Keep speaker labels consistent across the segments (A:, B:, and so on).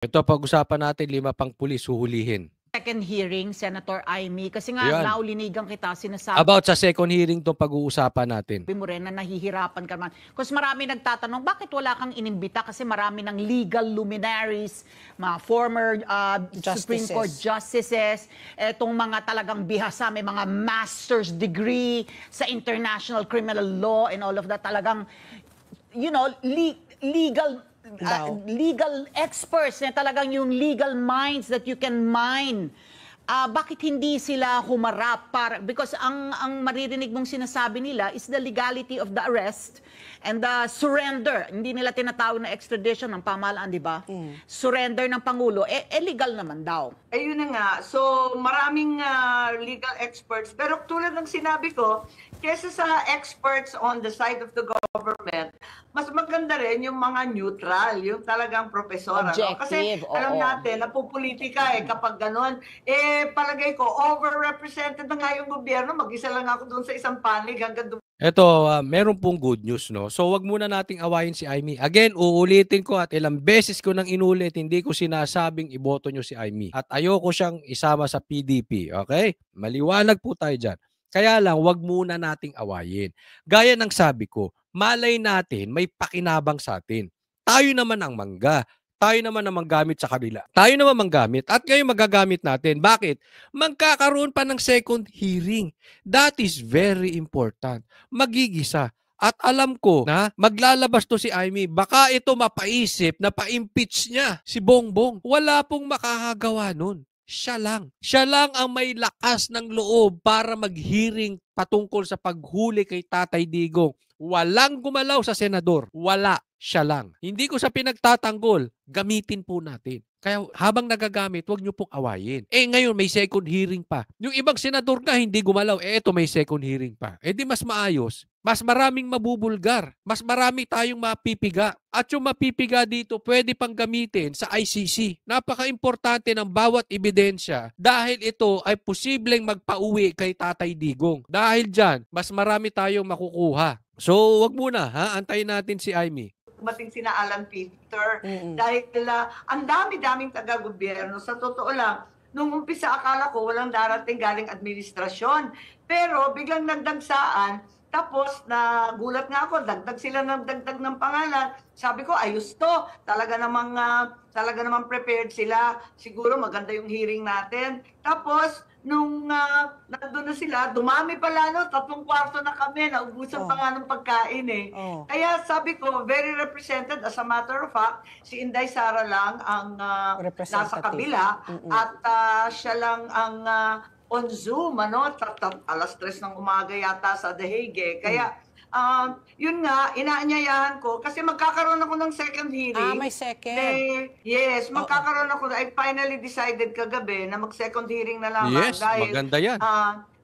A: Ito, pag-usapan natin 5 pang pulis huhulihin.
B: Second hearing, Senator Amy, kasi nga
A: Ayan.
B: naulinigan kita, sinasabi
A: About sa second hearing 'tong pag-uusapan natin.
B: mo rin na nahihirapan ka man. Kasi marami nagtatanong, bakit wala kang inimbita? Kasi marami ng legal luminaries, mga former Supreme Court justices, etong mga talagang bihasa, may mga master's degree sa international criminal law and all of that. Talagang, you know, legal experts na talagang yung legal minds that you can mine. Bakit hindi sila humarap because ang maririnig mong sinasabi nila is the legality of the arrest and the surrender. Hindi nila tinatawag na extradition ng pamahalaan, di ba? Surrender ng Pangulo, legal naman daw.
C: Ayun na nga. So, maraming legal experts. Pero tulad ng sinabi ko, kesa sa experts on the side of the government, mas maganda rin yung mga neutral, yung talagang profesor. Kasi alam natin, napupolitika kapag ganon. Palagay ko, overrepresented na nga yung gobyerno. Mag-isa lang ako doon sa isang panig hanggang
A: Ito, meron pong good news, no? So, wag muna nating awayin si Amy. Again, uulitin ko at ilang beses ko nang inulit, hindi ko sinasabing iboto nyo si Amy. At ayoko siyang isama sa PDP, okay? Maliwanag po tayo dyan. Kaya lang, wag muna nating awayin. Gaya ng sabi ko, malay natin may pakinabang sa atin. Tayo naman ang mangga. Tayo naman ang manggamit sa kanila. Tayo naman manggamit at ngayon magagamit natin. Bakit? Magkakaroon pa ng second hearing. That is very important. Magigisa. At alam ko na maglalabas to si Amy. Baka ito mapaisip na pa-impeach niya si Bongbong. Wala pong makakagawa nun. Siya lang. Siya lang ang may lakas ng loob para mag-hearing patungkol sa paghuli kay Tatay Digong. Walang gumalaw sa senador. Wala. Siya lang. Hindi ko sa pinagtatanggol. Gamitin po natin. Kaya habang nagagamit, huwag niyo pong awayin. Ngayon may second hearing pa. Yung ibang senador na hindi gumalaw, ito may second hearing pa. Di mas maayos. Mas maraming mabubulgar. Mas marami tayong mapipiga. At yung mapipiga dito, pwede pang gamitin sa ICC. Napaka-importante ng bawat ebidensya dahil ito ay posibleng magpauwi kay Tatay Digong. Dahil dyan, mas marami tayong makukuha. So, wag muna, antayin natin si Amy.
C: Dumating sina Alan Peter, dahil ang dami-daming taga-gobyerno. Sa totoo lang, nung umpisa akala ko walang darating galing administrasyon. Pero biglang nagdagsaan, tapos nagulat nga ako, dagdag sila ng dagdag ng pangalan. Sabi ko, ayos to. Talaga namang prepared sila. Siguro maganda yung hearing natin. Tapos, nung nandun na sila, dumami pala, 3 kwarto na kami, naubusan pa nga ng pagkain Kaya sabi ko, very represented. As a matter of fact, si Inday Sara lang ang nasa kabila at siya lang ang on Zoom, alas 3 ng umaga yata sa The Hague. Kaya, yun nga, inaanyayahan ko kasi magkakaroon ako ng second hearing.
D: May second.
C: Yes, magkakaroon ako. I finally decided kagabi na mag-second hearing na lang.
A: Yes,
C: dahil,
A: maganda yan.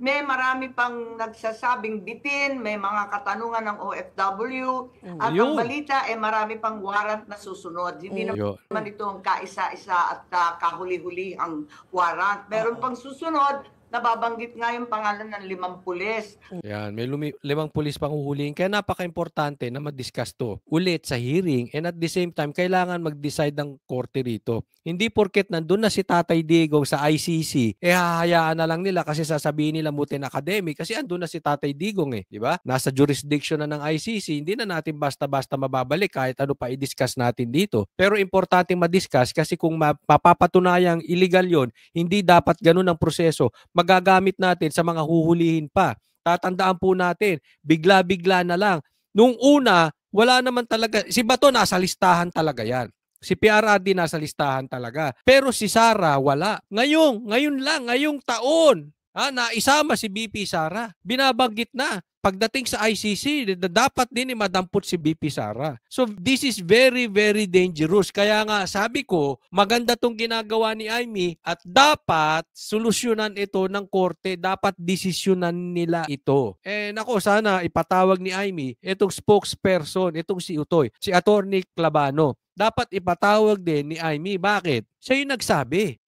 C: May marami pang nagsasabing bitin, may mga katanungan ng OFW, at ang balita marami pang warrant na susunod. Hindi naman ito ang kaisa-isa at kahuli-huli ang warrant. Meron pang susunod, nababanggit nga yung pangalan ng 5 pulis.
A: Yan, may 5 pulis pang huhulihin. Kaya napaka-importante na ma-discuss to ulit sa hearing and at the same time, kailangan mag-decide ng korte rito. Hindi porket nandun na si Tatay Digong sa ICC, hahayaan na lang nila kasi sasabihin nila mutin academic kasi andun na si Tatay Digong di ba? Nasa jurisdiction na ng ICC, hindi na natin basta-basta mababalik kahit ano pa i-discuss natin dito. Pero importante ma-discuss kasi kung mapapatunayang illegal yon, hindi dapat ganun ang proseso. Magagamit natin sa mga huhulihin pa. Tatandaan po natin, bigla-bigla na lang. Nung una, wala naman talaga. Si Bato nasa listahan talaga yan. Si PRRD nasa listahan talaga. Pero si Sara, wala. Ngayong taon, naisama si BP Sara. Binabanggit na. Pagdating sa ICC, dapat din madampot si BP Sara. So this is very, very dangerous. Kaya nga sabi ko, maganda tong ginagawa ni Amy at dapat solusyonan ito ng korte. Dapat desisyonan nila ito. Nako, sana ipatawag ni Amy itong spokesperson, itong si Utoy, si Attorney Clabano. Dapat ipatawag din ni Amy. Bakit? Siya yung nagsabi.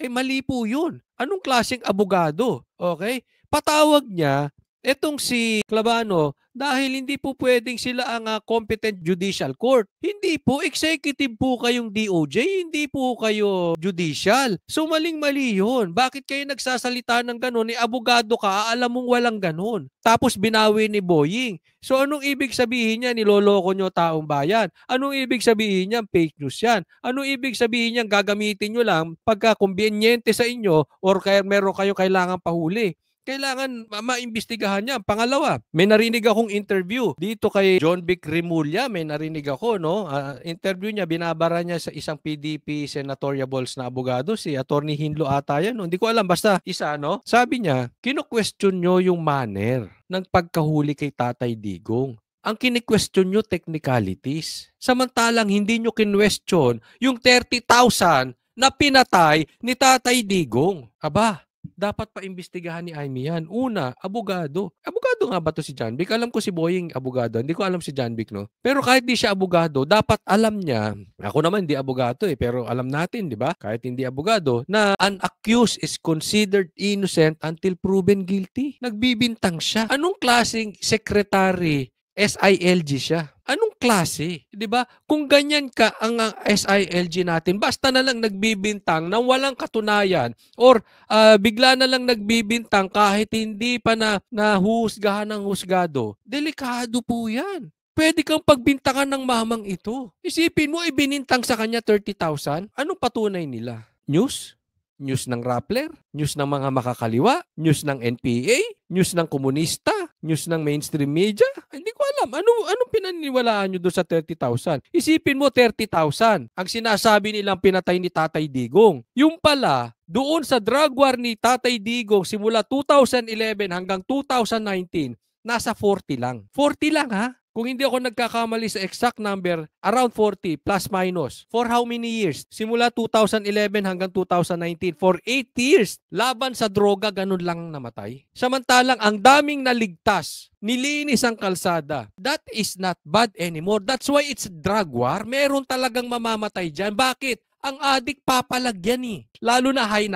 A: Mali po yun. Anong klaseng abogado? Okay? Patawag niya Etong si Clavano, dahil hindi po pwedeng sila ang competent judicial court. Hindi po, executive po kayong DOJ, hindi po kayo judicial. So maling-mali yun. Bakit kayo nagsasalita ng ganun? Abogado ka, alam mong walang ganun. Tapos binawi ni Boying. So anong ibig sabihin niya? Niloloko nyo taong bayan. Anong ibig sabihin niya? Fake news yan. Anong ibig sabihin niya? Gagamitin nyo lang pagka kumbinyente sa inyo or kaya meron kayo kailangan pahuli. Kailangan maimbestigahan niya. Pangalawa, may narinig akong interview dito kay John Vic Remulla. May narinig ako, no? Interview niya, binabara niya sa isang PDP senatorial balls na abogado, si Attorney Hinlo ata yan. No? Hindi ko alam, basta isa, no? Sabi niya, kino-question nyo yung manner ng pagkahuli kay Tatay Digong. Ang kini-question nyo, technicalities. Samantalang hindi nyo kinwestiyon yung 30,000 na pinatay ni Tatay Digong. Aba, dapat pa imbestigahan ni Amy yan. Una, abogado. Abogado nga ba to si John Vic? Alam ko si Boying abogado. Hindi ko alam si John Vic, no? Pero kahit di siya abogado, dapat alam niya, ako naman hindi abogado pero alam natin, di ba? Kahit hindi abogado, na an accused is considered innocent until proven guilty. Nagbibintang siya. Anong klaseng secretary SILG siya? Anong klase? 'Di ba? Kung ganyan ka ang SILG natin, basta na lang nagbibintang nang walang katunayan or bigla na lang nagbibintang kahit hindi pa nahusgahan ng husgado. Delikado po 'yan. Pwede kang pagbintangan ng mamang ito. Isipin mo, ibinintang sa kanya 30,000. Anong patunay nila? News? News ng Rappler? News ng mga makakaliwa? News ng NPA? News ng komunista? News ng mainstream media? Hindi ko alam. Anong pinaniniwalaan nyo doon sa 30,000? Isipin mo, 30,000. Ang sinasabi nilang pinatay ni Tatay Digong. Yung pala, doon sa drug war ni Tatay Digong simula 2011 hanggang 2019, nasa 40 lang. 40 lang, ha? Kung hindi ako nagkakamali sa exact number, around 40 plus minus. For how many years? Simula 2011 hanggang 2019. For 8 years. Laban sa droga, ganun lang namatay. Samantalang ang daming naligtas, nilinis ang kalsada. That is not bad anymore. That's why it's drug war. Meron talagang mamamatay dyan. Bakit? Ang adik papalagyan eh. Lalo na high.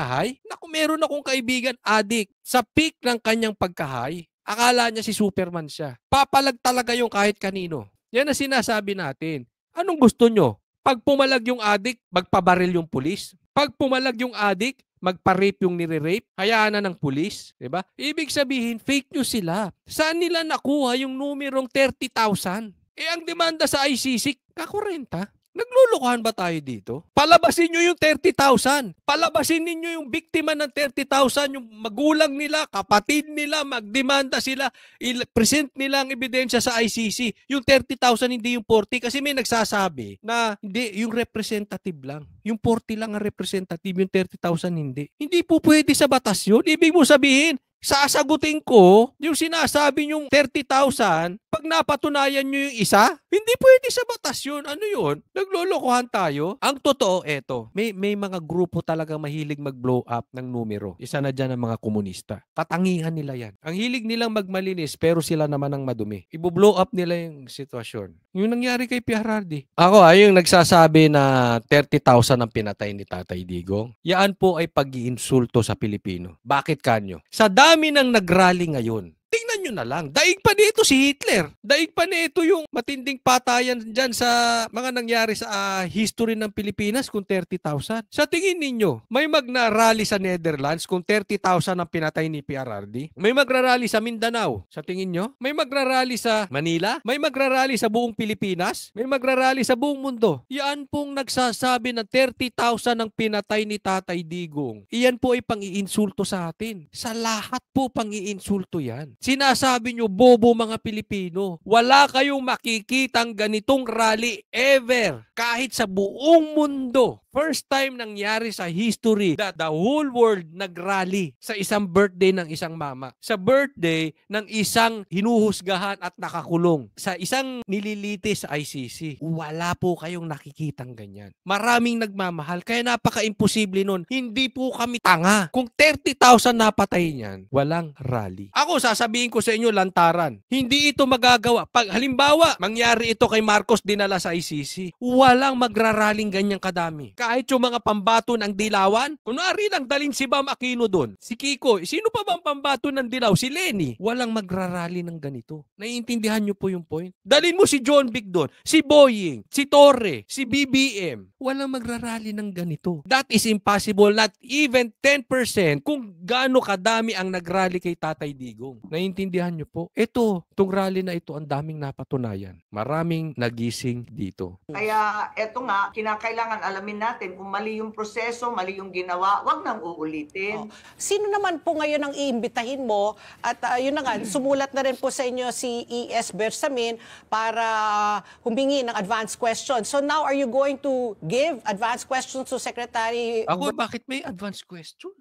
A: Naku, meron akong kaibigan adik. Sa peak ng kanyang pagka-high, akala niya si Superman siya. Papalag talaga yung kahit kanino. Yan ang sinasabi natin. Anong gusto nyo? Pag pumalag yung adik, magpabaril yung pulis. Pag pumalag yung adik, magpa-rape yung nire-rape. Hayaan na ng pulis. Diba? Ibig sabihin, fake news sila. Saan nila nakuha yung numerong 30,000? Ang demanda sa ICC, kakurenta. Naglulukuhan ba tayo dito? Palabasin nyo yung 30,000. Palabasin ninyo yung biktima ng 30,000, yung magulang nila, kapatid nila, magdemanda sila, i-present nila ang ebidensya sa ICC. Yung 30,000 hindi yung 40 kasi may nagsasabi na hindi, yung representative lang. Yung 40 lang ang representative, yung 30,000 hindi. Hindi po pwede sa batas yun. Ibig mo sabihin, sasagutin ko yung sinasabi yung 30,000 pag napatunayan nyo yung isa, hindi pwede sa batas yun. Ano yun? Naglolokohan tayo. Ang totoo, eto, may mga grupo talaga mahilig mag-blow up ng numero. Isa na dyan ang mga komunista. Katangihan nila yan. Ang hilig nilang magmalinis pero sila naman ang madumi. Ibo-blow up nila yung sitwasyon. Yung nangyari kay Piarardi. Ako yung nagsasabi na 30,000 ang pinatay ni Tatay Digong. Yan po ay pag-iinsulto sa Pilipino. Bakit kanyo? Sa dami ng nagrally ngayon, tingnan nyo na lang. Daig pa nito si Hitler. Daig pa nito yung matinding patayan dyan sa mga nangyari sa history ng Pilipinas kung 30,000. Sa tingin ninyo, may magnarally sa Netherlands kung 30,000 ang pinatay ni PRRD? May magrarally sa Mindanao? Sa tingin nyo? May magrarally sa Manila? May magrarally sa buong Pilipinas? May magrarally sa buong mundo? Yan pong nagsasabi na 30,000 ang pinatay ni Tatay Digong. Iyan po ay pang-iinsulto sa atin. Sa lahat po pang-iinsulto yan. Sinasabi nyo, bobo mga Pilipino. Wala kayong makikitang ganitong rally ever. Kahit sa buong mundo. First time nangyari sa history that the whole world nagrally sa isang birthday ng isang mama. Sa birthday ng isang hinuhusgahan at nakakulong. Sa isang nililitis sa ICC. Wala po kayong nakikitang ganyan. Maraming nagmamahal. Kaya napaka-imposible nun. Hindi po kami tanga. Kung 30,000 napatay niyan, walang rally. Ako, sasabihin ko sa inyo, lantaran. Hindi ito magagawa. Pag halimbawa, mangyari ito kay Marcos dinala sa ICC, walang magraraling ganyang kadami. kahit yung mga pambato ng dilawan, kunwari lang dalhin si Bam Aquino doon, si Kiko, sino pa bang pambato ng dilaw? Si Lenny. Walang magrarally ng ganito. Naiintindihan niyo po yung point? Dalhin mo si John Vic doon, si Boying, si Torre, si BBM. Walang magrarally ng ganito. That is impossible. Not even 10% kung gaano kadami ang nagrally kay Tatay Digong. Naiintindihan niyo po? Itong rally na ito, ang daming napatunayan. Maraming nagising dito.
C: Kaya eto nga, kinakailangan alamin natin kung mali yung proseso, mali yung ginawa, wag nang uulitin.
D: Sino naman po ngayon ang iimbitahin mo? At yun na nga, sumulat na rin po sa inyo si E.S. Bersamin para humingi ng advance questions. So now, are you going to give advance questions to Secretary?
A: Ako, bakit may advance question?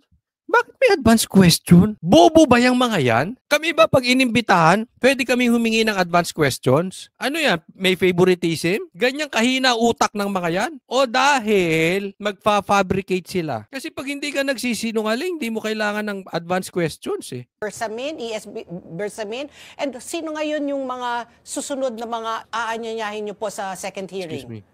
A: Bakit may advance question? Bobo ba yung mga yan? Kami ba pag inimbitahan, pwede kami humingi ng advance questions? Ano yan? May favoritism? Ganyang kahina utak ng mga yan? O dahil magfa-fabricate sila? Kasi pag hindi ka nagsisinungaling, hindi mo kailangan ng advance questions eh.
D: Bersamin, E.S. Bersamin? And sino ngayon yung mga susunod na mga aanyayahin nyo po sa second hearing?
A: Excuse me.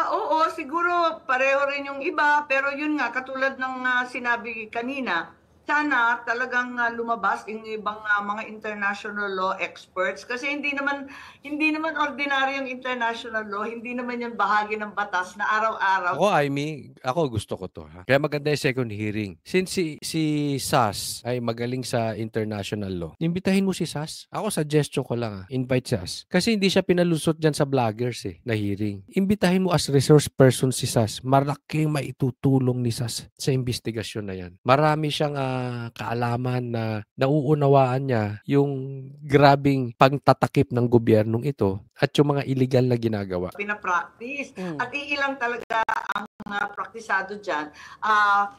C: Oo, siguro pareho rin yung iba, pero yun nga, katulad ng sinabi kanina, sana talagang lumabas yung ibang mga international law experts kasi hindi naman ordinaryong international law, hindi naman yan bahagi ng batas na araw-araw.
A: Ako, ako gusto ko to. Ha? Kaya maganda yung second hearing. Since si SAS ay magaling sa international law, imbitahin mo si SAS. Ako, suggestion ko lang. Invite SAS. Kasi hindi siya pinalusot dyan sa vloggers na hearing. Imbitahin mo as resource person si SAS. Malaking maitutulong ni SAS sa investigasyon na yan. Marami siyang kaalaman na nauunawaan niya yung grabing pagtatakip ng gobyernong ito at yung mga illegal na ginagawa.
C: Pinapractice. At iilang talaga ang praktisado dyan.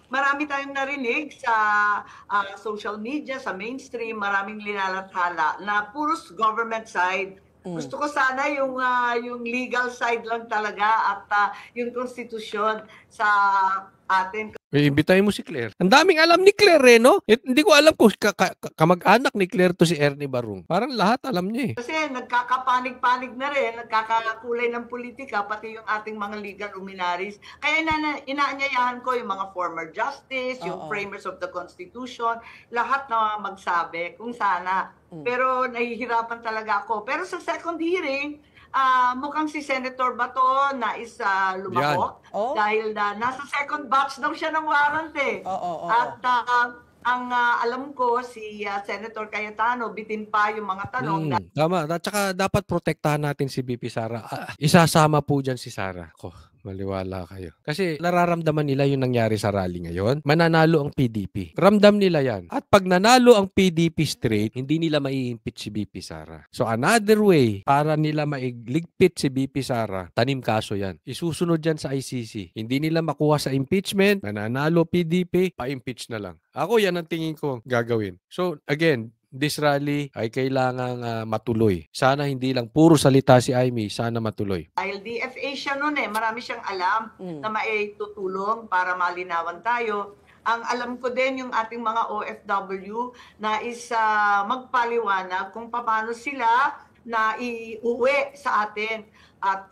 C: Marami tayong narinig sa social media, sa mainstream, maraming linalathala na puros government side. Gusto ko sana yung legal side lang talaga at yung konstitusyon sa atin.
A: Imbitahin mo si Claire. Ang daming alam ni Claire no? Hindi ko alam kung kamag-anak ni Claire to si Ernie Barung. Parang lahat alam niya
C: Kasi nagkakapanig-panig na rin, nagkakakulay ng politika, pati yung ating mga legal luminaries. Kaya inaanyayahan ko yung mga former justice, yung framers of the Constitution, lahat na magsabi kung sana. Pero nahihirapan talaga ako. Pero sa second hearing, mukhang si Senator Bato na lumabok dahil nasa second batch daw siya ng warrant eh. At ang alam ko si Senator Cayetano bitin pa yung mga tanong.
A: Tama. At saka dapat protektahan natin si BP Sara. Isasama po dyan si Sara. Maliwala kayo. Kasi nararamdaman nila yung nangyari sa rally ngayon. Mananalo ang PDP. Ramdam nila yan. At pag nanalo ang PDP straight, hindi nila mai-impeach si BP Sara. So another way para nila maigligpit si BP Sara, tanim kaso yan. Isusunod yan sa ICC. Hindi nila makuha sa impeachment, nananalo PDP, pa-impeach na lang. Ako yan ang tingin ko gagawin. So again, this rally ay kailangang matuloy. Sana hindi lang puro salita si Amy, sana matuloy.
C: Dahil DFA siya noon marami siyang alam na maitutulong para malinawan tayo. Ang alam ko din yung ating mga OFW na magpaliwanag kung paano sila na iuwi sa atin. At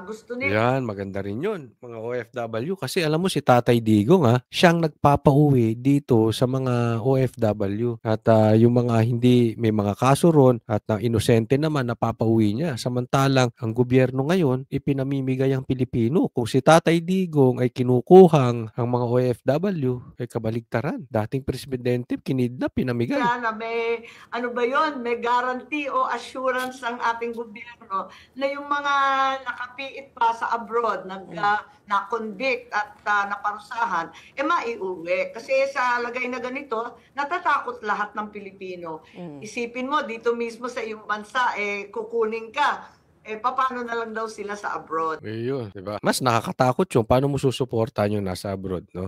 C: gusto nila.
A: Yan, maganda rin yun, mga OFW. Kasi alam mo si Tatay Digong, siyang nagpapauwi dito sa mga OFW. At yung mga hindi may mga kaso ron at inosente naman napapauwi niya. Samantalang ang gobyerno ngayon, ipinamimigay ang Pilipino. Kung si Tatay Digong ay kinukuhang ang mga OFW, ay kabaligtaran. Dating presidente, kinidnap, pinamigay.
C: Sana may, may guarantee o assurance ang ating gobyerno na yung mga nakapiit pa sa abroad, na-convict at naparusahan, maiuwi. Kasi sa lagay na ganito, natatakot lahat ng Pilipino. Isipin mo, dito mismo sa iyong bansa, kukunin ka. Paano na lang daw sila sa abroad?
A: Ayun, diba? Mas nakakatakot yung paano mo susuportahan yung nasa abroad, no?